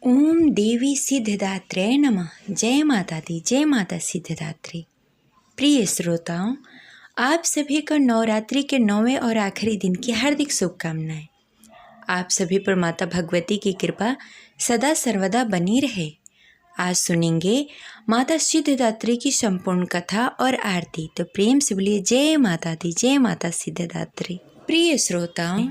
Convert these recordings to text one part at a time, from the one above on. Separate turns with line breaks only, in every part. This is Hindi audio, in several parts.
ओम देवी सिद्धदात्रे नमः। जय माता दी, जय माता सिद्धदात्री। प्रिय श्रोताओं, आप सभी को नवरात्रि के 9वें और आखिरी दिन की हार्दिक शुभकामनाएं। आप सभी पर माता भगवती की कृपा सदा सर्वदा बनी रहे। आज सुनेंगे माता सिद्धदात्री की संपूर्ण कथा और आरती। तो प्रेम से बोलिए जय माता दी, जय माता सिद्धदात्री। प्रिय श्रोताओं,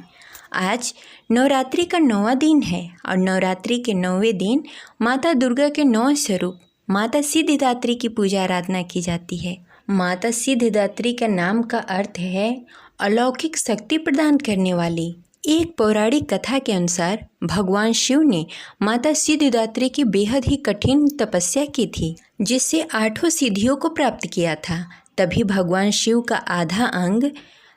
आज नवरात्रि का 9वां दिन है और नवरात्रि के 9वें दिन माता दुर्गा के 9 स्वरूप माता सिद्धदात्री की पूजा आराधना की जाती है। माता सिद्धदात्री का नाम का अर्थ है अलौकिक शक्ति प्रदान करने वाली। एक पौराणिक कथा के अनुसार भगवान शिव ने माता सिद्धदात्री की बेहद ही कठिन तपस्या की थी, जिससे 8 सिद्धियों को प्राप्त किया था। तभी भगवान शिव का आधा अंग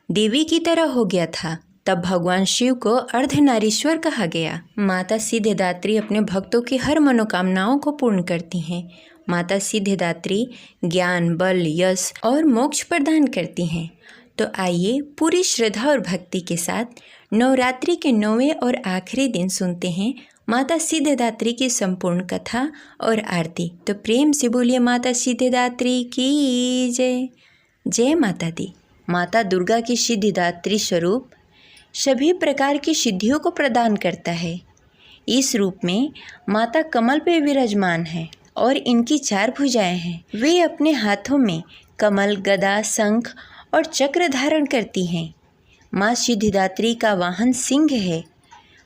देवी की तरह हो गया था। तब भगवान शिव को अर्धनारीश्वर कहा गया। माता सिद्धदात्री अपने भक्तों की हर मनोकामनाओं को पूर्ण करती हैं। माता सिद्धदात्री ज्ञान, बल, यश और मोक्ष प्रदान करती हैं। तो आइए पूरी श्रद्धा और भक्ति के साथ नवरात्रि के 9वें और आखिरी दिन सुनते हैं माता सिद्धदात्री की संपूर्ण कथा और आरती। तो प्रेम से बोलिए माता सिद्धदात्री की जय। जय माता दी। माता दुर्गा की सिद्धदात्री स्वरूप सभी प्रकार की सिद्धियों को प्रदान करता है। इस रूप में माता कमल पे विराजमान है और इनकी 4 भुजाएं हैं। वे अपने हाथों में कमल, गदा, शंख और चक्र धारण करती हैं। माँ सिद्धदात्री का वाहन सिंह है।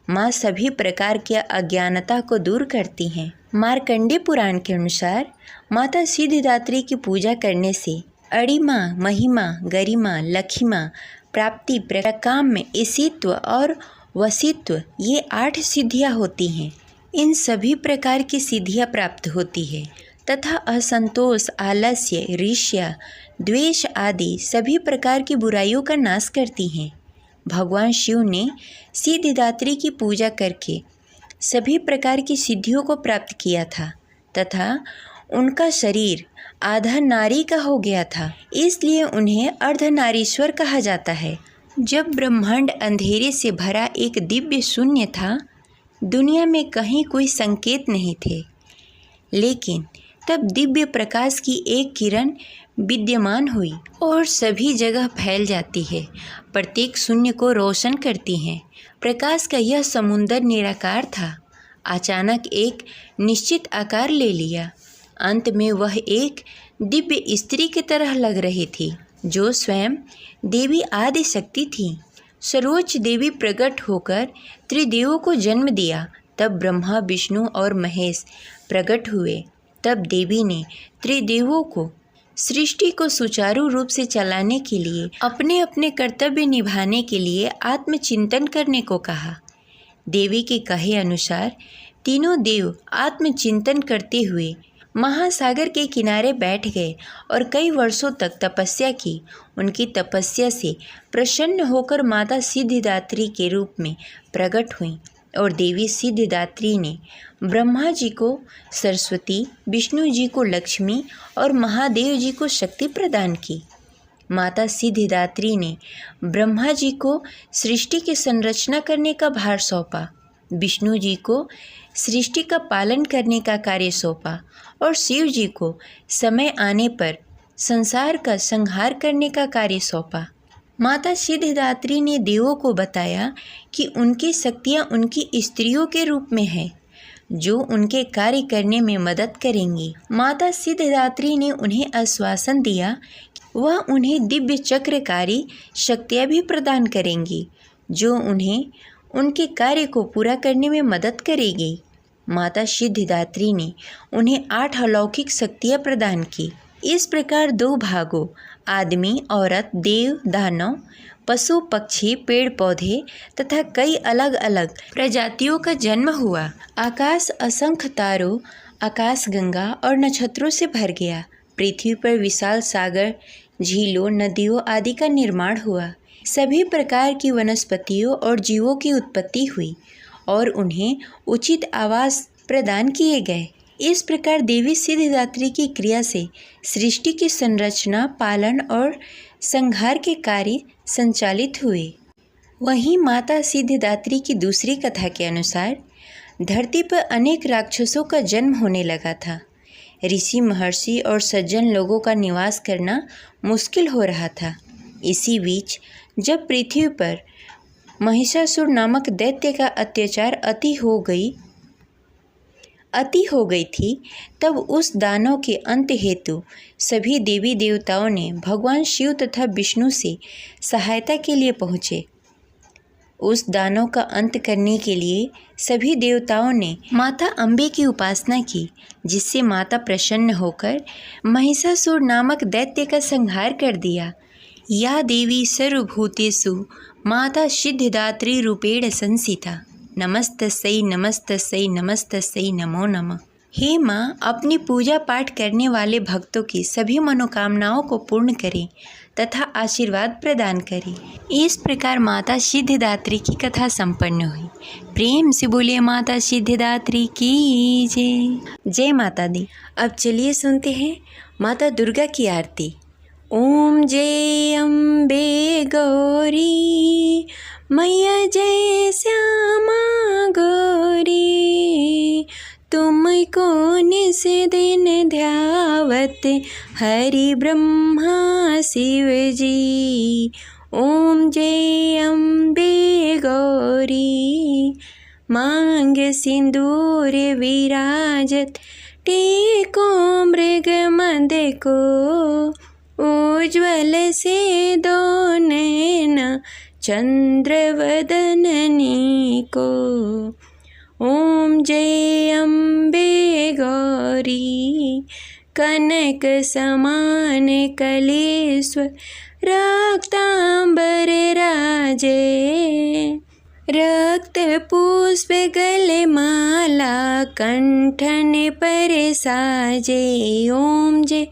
माँ सभी प्रकार की अज्ञानता को दूर करती हैं। मार्कंडेय पुराण के अनुसार माता सिद्धदात्री की पूजा करने से अणिमा, महिमा, गरिमा, लखिमा, प्राप्ति, प्रकाम में ईशित्व और वशित्व, ये 8 सिद्धियाँ होती हैं। इन सभी प्रकार की सिद्धियाँ प्राप्त होती है तथा असंतोष, आलस्य, ईर्ष्या, द्वेष आदि सभी प्रकार की बुराइयों का नाश करती हैं। भगवान शिव ने सिद्धदात्री की पूजा करके सभी प्रकार की सिद्धियों को प्राप्त किया था तथा उनका शरीर आधा नारी का हो गया था, इसलिए उन्हें अर्धनारीश्वर कहा जाता है। जब ब्रह्मांड अंधेरे से भरा एक दिव्य शून्य था, दुनिया में कहीं कोई संकेत नहीं थे, लेकिन तब दिव्य प्रकाश की एक किरण विद्यमान हुई और सभी जगह फैल जाती है, प्रत्येक शून्य को रोशन करती है। प्रकाश का यह समुंदर निराकार था, अचानक एक निश्चित आकार ले लिया। अंत में वह एक दिव्य स्त्री की तरह लग रही थी, जो स्वयं देवी आदि शक्ति थी। सर्वोच्च देवी प्रकट होकर त्रिदेवों को जन्म दिया। तब ब्रह्मा, विष्णु और महेश प्रकट हुए। तब देवी ने त्रिदेवों को सृष्टि को सुचारू रूप से चलाने के लिए, अपने अपने कर्तव्य निभाने के लिए आत्मचिंतन करने को कहा। देवी के कहे अनुसार तीनों देव आत्मचिंतन करते हुए महासागर के किनारे बैठ गए और कई वर्षों तक तपस्या की। उनकी तपस्या से प्रसन्न होकर माता सिद्धदात्री के रूप में प्रकट हुई और देवी सिद्धदात्री ने ब्रह्मा जी को सरस्वती, विष्णु जी को लक्ष्मी और महादेव जी को शक्ति प्रदान की। माता सिद्धदात्री ने ब्रह्मा जी को सृष्टि की संरचना करने का भार सौंपा, विष्णु जी को सृष्टि का पालन करने का कार्य सौंपा और शिव जी को समय आने पर संसार का संहार करने का कार्य सौंपा। माता सिद्धदात्री ने देवों को बताया कि उनकी शक्तियाँ उनकी स्त्रियों के रूप में हैं, जो उनके कार्य करने में मदद करेंगी। माता सिद्धदात्री ने उन्हें आश्वासन दिया कि वह उन्हें दिव्य चक्रकारी शक्तियाँ भी प्रदान करेंगी, जो उन्हें उनके कार्य को पूरा करने में मदद करेगी। माता सिद्धदात्री ने उन्हें 8 अलौकिक शक्तियाँ प्रदान की। इस प्रकार 2 भागों, आदमी, औरत, देव, दानव, पशु, पक्षी, पेड़ पौधे तथा कई अलग अलग प्रजातियों का जन्म हुआ। आकाश असंख्य तारों, आकाश गंगा और नक्षत्रों से भर गया। पृथ्वी पर विशाल सागर, झीलों, नदियों आदि का निर्माण हुआ। सभी प्रकार की वनस्पतियों और जीवों की उत्पत्ति हुई और उन्हें उचित आवास प्रदान किए गए। इस प्रकार देवी सिद्धदात्री की क्रिया से सृष्टि की संरचना, पालन और संहार के कार्य संचालित हुए। वहीं माता सिद्धदात्री की दूसरी कथा के अनुसार धरती पर अनेक राक्षसों का जन्म होने लगा था। ऋषि, महर्षि और सज्जन लोगों का निवास करना मुश्किल हो रहा था। इसी बीच जब पृथ्वी पर महिषासुर नामक दैत्य का अत्याचार अति हो गई थी, तब उस दानव के अंत हेतु सभी देवी देवताओं ने भगवान शिव तथा विष्णु से सहायता के लिए पहुँचे। उस दानव का अंत करने के लिए सभी देवताओं ने माता अम्बे की उपासना की, जिससे माता प्रसन्न होकर महिषासुर नामक दैत्य का संहार कर दिया। या देवी सर्वभूतेषु माता सिद्धिदात्री रूपेण संस्थिता, नमस्तस्यै नमस्तस्यै नमस्तस्यै नमो नमः। हे माँ, अपनी पूजा पाठ करने वाले भक्तों की सभी मनोकामनाओं को पूर्ण करें तथा आशीर्वाद प्रदान करें। इस प्रकार माता सिद्धिदात्री की कथा संपन्न हुई। प्रेम से बोलिए माता सिद्धिदात्री की जय। जय माता दी। अब चलिए सुनते हैं माता दुर्गा की आरती। ओम जय अम्बे गौरी मैया जय श्यामा गौरी, तुमको निस दिन ध्यावत हरि ब्रह्मा शिव जी। ओम जय अम्बे गौरी मांग सिंदूर विराजत, टेको मृग मद को उज्ज्वल से दो नैना चंद्र वदननी को। ओम जय अम्बे गौरी कनक समान कलेश्वर रक्तांबर राजे, रक्त पुष्प गले माला कंठन पर साजे। ओम जय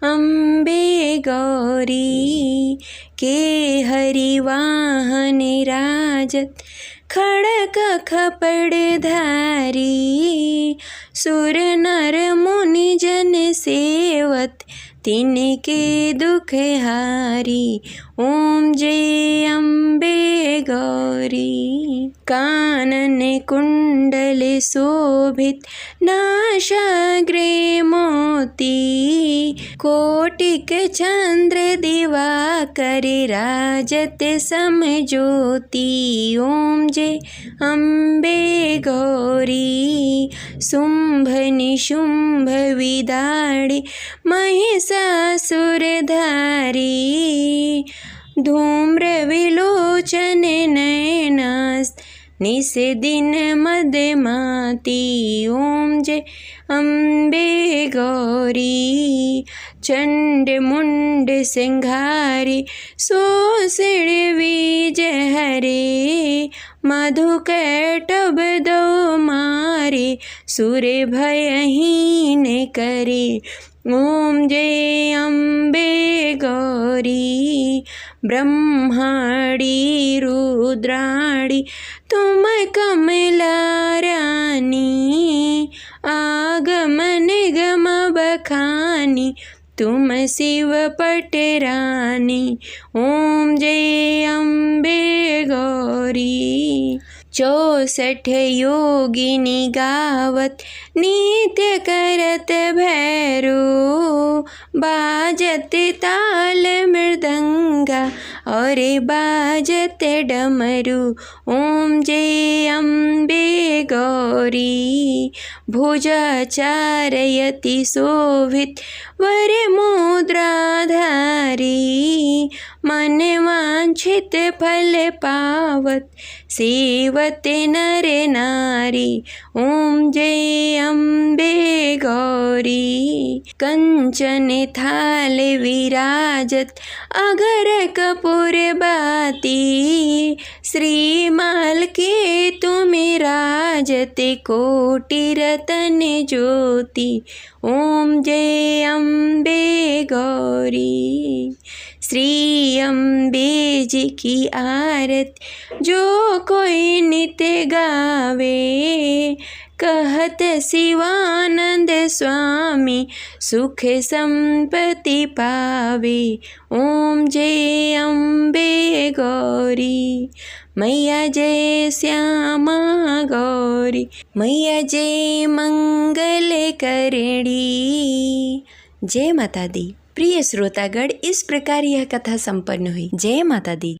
अम्बे गौरी के हरि वाहन राजत, खड़ग खपड़ धारी, सुर नर मुनि जन सेवत, तिनके दुख हारी। ओम जय अम्बे गौरी कानन कुंडल शोभित, नासाग्रे मोती, कोटिक चंद्र दिवाकर राजत समज्योति। ओम जय अम्बे गौरी शुंभ निशुंभ विदाड़े, महिषासुर धारी, धूम्र विलोचन नयनास, निस दिन मदमाती। ओम जय अम्बे गौरी चंड मुंड सिंघारी, शोषण बीज हरे, मधुकैटभ दो मारे, सुर भयहीन करे। ओम जय अम्बे गौरी ब्रह्माणी रुद्राणी, तुम कमला रानी, आगम निगम बखानी, तुम शिव पटरानी। ओम जय अम्बे गौरी 64 योगिनी गावत, नित्य करत भैरो, बाजत ताल मृदंगा और बाजत डमरू। ओम जय अम्बे गौरी भुजाचारयति शोभित, वर मुद्राधारी, मन वांछित फल पावत, सेवत नर नारी। ओम जय अम्बे गौरी कंचन थाल विराजत, अगर कपूर बाती, श्रीमाल के तुम राजत, कोटि रतन ज्योति। ओम जय अम्बे गौरी श्री अम्बे जी की आरत, जो कोई नित्य गावे, कहत शिवानंद स्वामी सुख संपत्ति पावे। ओम जय अम्बे गौरी, मैया जय श्यामा गौरी, मैया जय मंगल करणी। जय माता दी। प्रिय श्रोतागण, इस प्रकार यह कथा संपन्न हुई। जय माता दी।